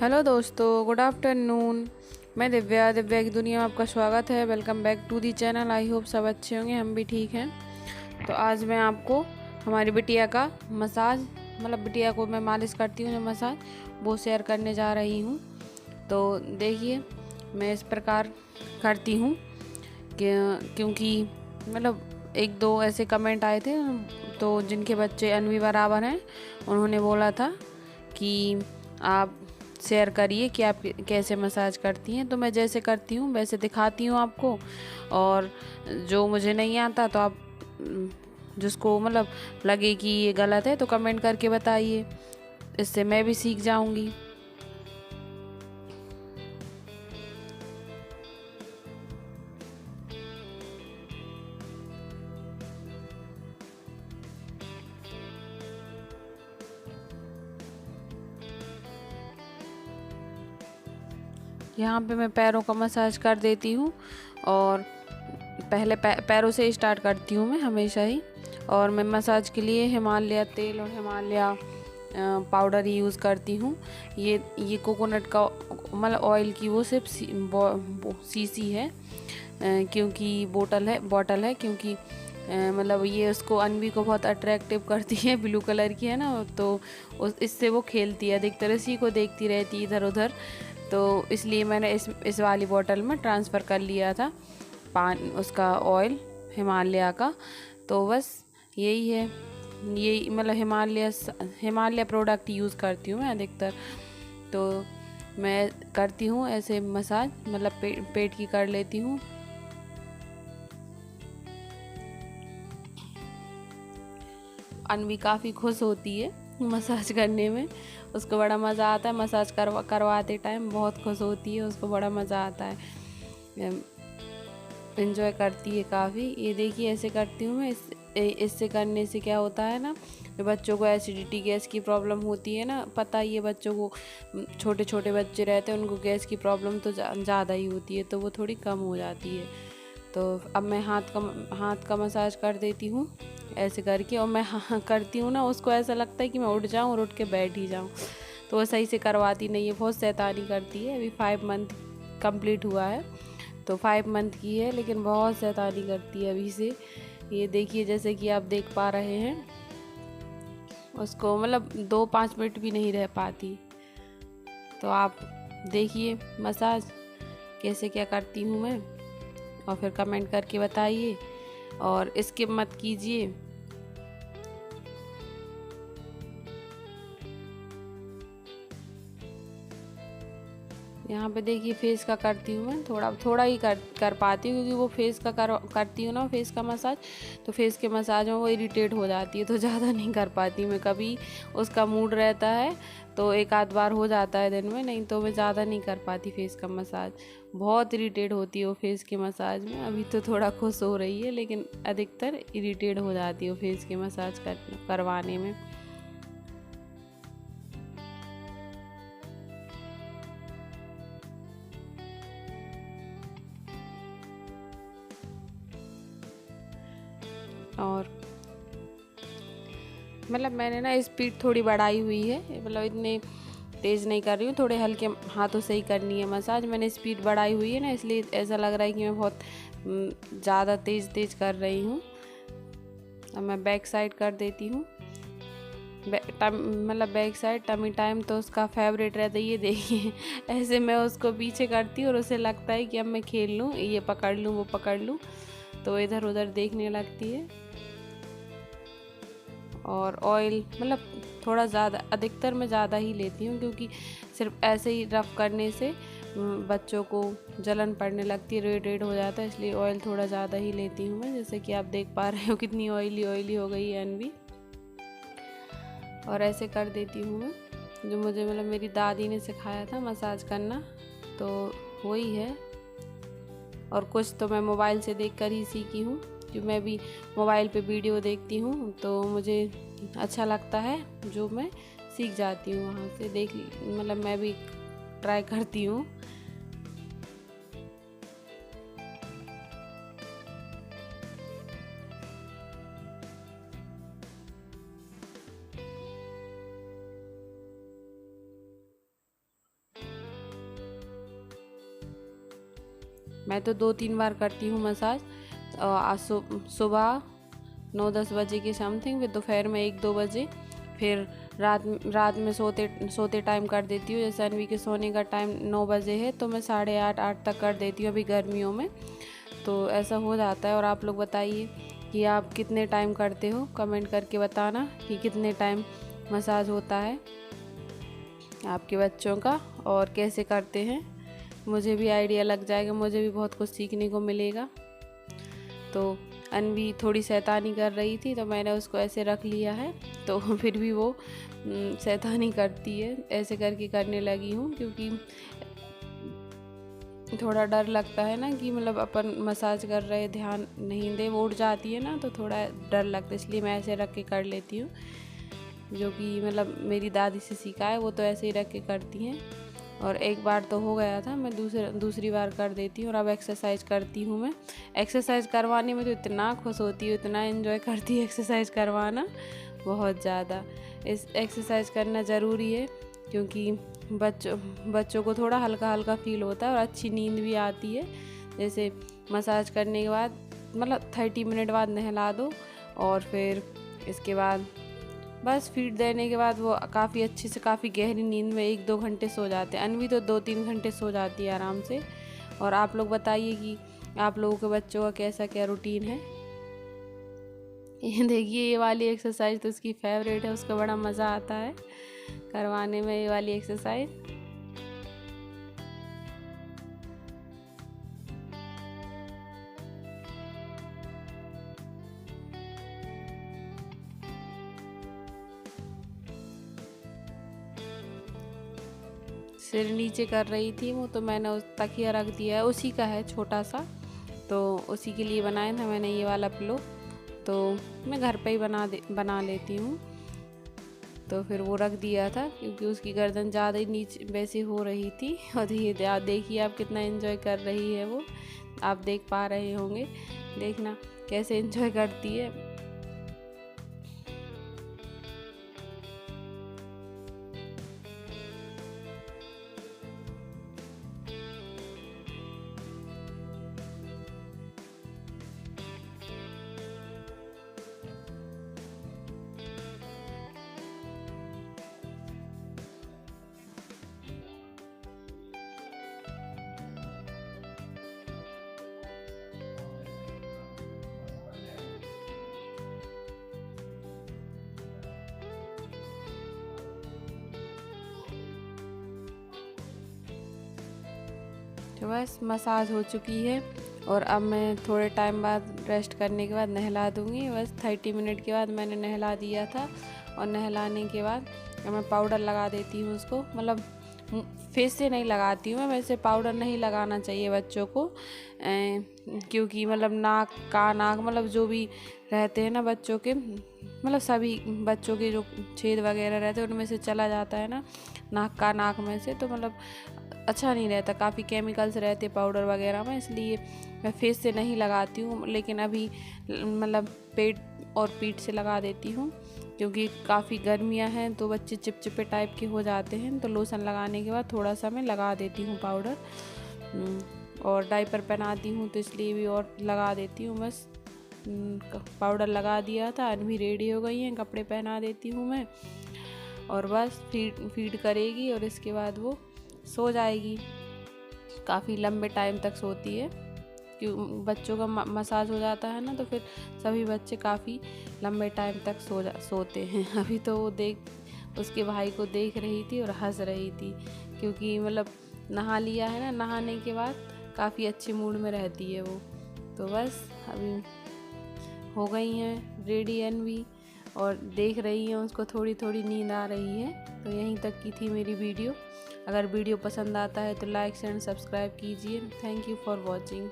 Hello दोस्तों, good afternoon. मैं दिव्या की दुनिया में आपका स्वागत है। Welcome back to the channel. I hope सब अच्छे होंगे, हम भी ठीक हैं। तो आज मैं आपको हमारी बिटिया का मसाज, बिटिया को मैं मालिश करती हूँ जो मसाज, वो शेयर करने जा रही हूँ। तो देखिए, मैं इस प्रकार करती हूँ क्योंकि एक दो ऐसे कमेंट आए थे, तो जिनके बच्चे अनवी बराबर हैं, उन्होंने बोला था कि आप शेयर करिए कि आप कैसे मसाज करती हैं। तो मैं जैसे करती हूँ वैसे दिखाती हूँ आपको, और जो मुझे नहीं आता तो आप जिसको लगे कि ये गलत है तो कमेंट करके बताइए, इससे मैं भी सीख जाऊँगी। यहाँ पे मैं पैरों का मसाज कर देती हूँ, और पहले पैरों से स्टार्ट करती हूँ मैं हमेशा ही। और मैं मसाज के लिए हिमालय तेल और हिमालय पाउडर ही यूज़ करती हूँ। ये कोकोनट का ऑयल की वो सिर्फ सीसी है, क्योंकि बॉटल है क्योंकि ये उसको अनवी को बहुत अट्रैक्टिव करती है। ब्लू कलर की है ना, तो इससे वो खेलती है, अधिकतर इसी को देखती रहती है इधर उधर। तो इसलिए मैंने इस वाली बॉटल में ट्रांसफ़र कर लिया था उसका ऑयल हिमालय का। तो बस यही है, यही हिमालय प्रोडक्ट यूज़ करती हूँ मैं अधिकतर। तो मैं करती हूँ ऐसे मसाज, पेट की कर लेती हूँ। अनवी काफ़ी खुश होती है मसाज करने में, उसको बड़ा मज़ा आता है। मसाज करवाते टाइम बहुत खुश होती है, उसको बड़ा मज़ा आता है, एंजॉय करती है काफ़ी। ये देखिए ऐसे करती हूँ मैं। इससे करने से क्या होता है ना, बच्चों को एसिडिटी गैस की प्रॉब्लम होती है ना, पता ही है बच्चों को, छोटे छोटे बच्चे रहते हैं उनको गैस की प्रॉब्लम तो ज़्यादा ही होती है, तो वो थोड़ी कम हो जाती है। तो अब मैं हाथ का मसाज कर देती हूँ ऐसे करके, और मैं करती हूँ ना, उसको ऐसा लगता है कि मैं उठ जाऊँ और उठ के बैठ ही जाऊँ। तो वो सही से करवाती नहीं है, बहुत शैतानी करती है। अभी 5 मंथ कंप्लीट हुआ है, तो 5 मंथ की है, लेकिन बहुत शैतानी करती है अभी से। ये देखिए, जैसे कि आप देख पा रहे हैं, उसको 2-5 मिनट भी नहीं रह पाती। तो आप देखिए मसाज कैसे क्या करती हूँ मैं, और फिर कमेंट करके बताइए, और स्किप मत कीजिए। यहाँ पे देखिए फेस का करती हूँ मैं, थोड़ा थोड़ा ही कर पाती हूँ, क्योंकि वो फेस का करती हूँ ना, फेस का मसाज, तो फेस के मसाज में वो इरिटेट हो जाती है, तो ज़्यादा नहीं कर पाती मैं। कभी उसका मूड रहता है तो एक आध बार हो जाता है दिन में, नहीं तो मैं ज़्यादा नहीं कर पाती फेस का मसाज। बहुत इरिटेट होती है वो फेस के मसाज में। अभी तो थोड़ा खुश हो रही है, लेकिन अधिकतर इरिटेट हो जाती है वो फेस के मसाज करवाने में। और मैंने ना स्पीड थोड़ी बढ़ाई हुई है, इतने तेज़ नहीं कर रही हूँ, थोड़े हल्के हाथों से ही करनी है मसाज। मैंने स्पीड बढ़ाई हुई है ना, इसलिए ऐसा लग रहा है कि मैं बहुत ज़्यादा तेज़ कर रही हूँ। अब मैं बैक साइड कर देती हूँ। बैक साइड टमी टाइम तो उसका फेवरेट रहता है। ये देखिए ऐसे मैं उसको पीछे करती हूँ, और उसे लगता है कि अब मैं खेल लूँ, ये पकड़ लूँ वो पकड़ लूँ, तो इधर उधर देखने लगती है। और ऑयल थोड़ा ज़्यादा, अधिकतर मैं ज़्यादा ही लेती हूँ, क्योंकि सिर्फ ऐसे ही रफ़ करने से बच्चों को जलन पड़ने लगती है, रेड हो जाता है, इसलिए ऑयल थोड़ा ज़्यादा ही लेती हूँ मैं। जैसे कि आप देख पा रहे हो कितनी ऑयली हो गई है अनवी। और ऐसे कर देती हूँ मैं, जो मुझे मेरी दादी ने सिखाया था मसाज करना, तो वही है। और कुछ तो मैं मोबाइल से देखकर ही सीखी हूँ, कि मैं भी मोबाइल पे वीडियो देखती हूँ तो मुझे अच्छा लगता है, जो मैं सीख जाती हूँ वहाँ से देख। मैं भी ट्राई करती हूँ। मैं तो 2-3 बार करती हूँ मसाज। सुबह 9-10 बजे के समथिंग, फिर दोपहर में 1-2 बजे, फिर रात में सोते टाइम कर देती हूँ। जैसे अनवी के सोने का टाइम 9 बजे है तो मैं 8:30-8 तक कर देती हूँ अभी गर्मियों में, तो ऐसा हो जाता है। और आप लोग बताइए कि आप कितने टाइम करते हो, कमेंट करके बताना कि कितने टाइम मसाज होता है आपके बच्चों का और कैसे करते हैं। मुझे भी आइडिया लग जाएगा, मुझे भी बहुत कुछ सीखने को मिलेगा। तो अनवी थोड़ी शैतानी कर रही थी तो मैंने उसको ऐसे रख लिया है, तो फिर भी वो शैतानी करती है, ऐसे करके करने लगी हूँ। क्योंकि थोड़ा डर लगता है ना कि मतलब अपन मसाज कर रहे ध्यान नहीं दे, वो उठ जाती है ना, तो थोड़ा डर लगता है, इसलिए मैं ऐसे रख के कर लेती हूँ। जो कि मतलब मेरी दादी से सीखा है, वो तो ऐसे ही रख के करती हैं। और एक बार तो हो गया था, मैं दूसरी बार कर देती हूँ। और अब एक्सरसाइज करती हूँ मैं। एक्सरसाइज करवाने में तो इतना खुश होती हूँ, इतना एंजॉय करती हूँ एक्सरसाइज करवाना, बहुत ज़्यादा। इस एक्सरसाइज करना ज़रूरी है क्योंकि बच्चों को थोड़ा हल्का हल्का फील होता है और अच्छी नींद भी आती है। जैसे मसाज करने के बाद मतलब 30 मिनट बाद नहला दो और फिर इसके बाद बस फीड देने के बाद वो काफ़ी अच्छे से, काफ़ी गहरी नींद में 1-2 घंटे सो जाते हैं। अनवी तो 2-3 घंटे सो जाती है आराम से। और आप लोग बताइए कि आप लोगों के बच्चों का कैसा क्या रूटीन है। ये देखिए, ये वाली एक्सरसाइज तो उसकी फेवरेट है, उसको बड़ा मज़ा आता है करवाने में ये वाली एक्सरसाइज। सिर नीचे कर रही थी वो, तो मैंने उस तकिया रख दिया है, उसी का है छोटा सा, तो उसी के लिए बनाया था मैंने ये वाला पिलो। तो मैं घर पे ही बना लेती हूँ, तो फिर वो रख दिया था क्योंकि उसकी गर्दन ज़्यादा ही नीचे वैसे हो रही थी। और ये देखिए आप कितना एंजॉय कर रही है वो, आप देख पा रहे होंगे, देखना कैसे एंजॉय करती है। तो बस मसाज हो चुकी है और अब मैं थोड़े टाइम बाद रेस्ट करने के बाद नहला दूँगी। बस 30 मिनट के बाद मैंने नहला दिया था और नहलाने के बाद मैं पाउडर लगा देती हूँ उसको। मतलब फेस से नहीं लगाती हूँ मैं, वैसे पाउडर नहीं लगाना चाहिए बच्चों को, क्योंकि मतलब नाक मतलब जो भी रहते हैं ना बच्चों के, मतलब सभी बच्चों के जो छेद वगैरह रहते हैं उनमें से चला जाता है ना नाक में से, तो मतलब अच्छा नहीं रहता, काफ़ी केमिकल्स रहते पाउडर वगैरह में, इसलिए मैं फेस से नहीं लगाती हूँ। लेकिन अभी मतलब पेट और पीठ से लगा देती हूँ क्योंकि काफ़ी गर्मियाँ हैं तो बच्चे चिपचिपे टाइप के हो जाते हैं, तो लोशन लगाने के बाद थोड़ा सा मैं लगा देती हूँ पाउडर। और डायपर पहनाती हूँ तो इसलिए भी और लगा देती हूँ। बस पाउडर लगा दिया था, अनवी रेडी हो गई हैं, कपड़े पहना देती हूँ मैं और बस फीड करेगी और इसके बाद वो सो जाएगी। काफ़ी लंबे टाइम तक सोती है क्यों, बच्चों का मसाज हो जाता है ना, तो फिर सभी बच्चे काफ़ी लंबे टाइम तक सोते हैं। अभी तो वो उसके भाई को देख रही थी और हंस रही थी क्योंकि मतलब नहा लिया है ना, नहाने के बाद काफ़ी अच्छे मूड में रहती है वो। तो बस अभी हो गई हैं रेडी अनवी और देख रही हैं, उसको थोड़ी थोड़ी नींद आ रही है। तो यहीं तक की थी मेरी वीडियो। अगर वीडियो पसंद आता है तो लाइक शेयर सब्सक्राइब कीजिए। Thank you for watching.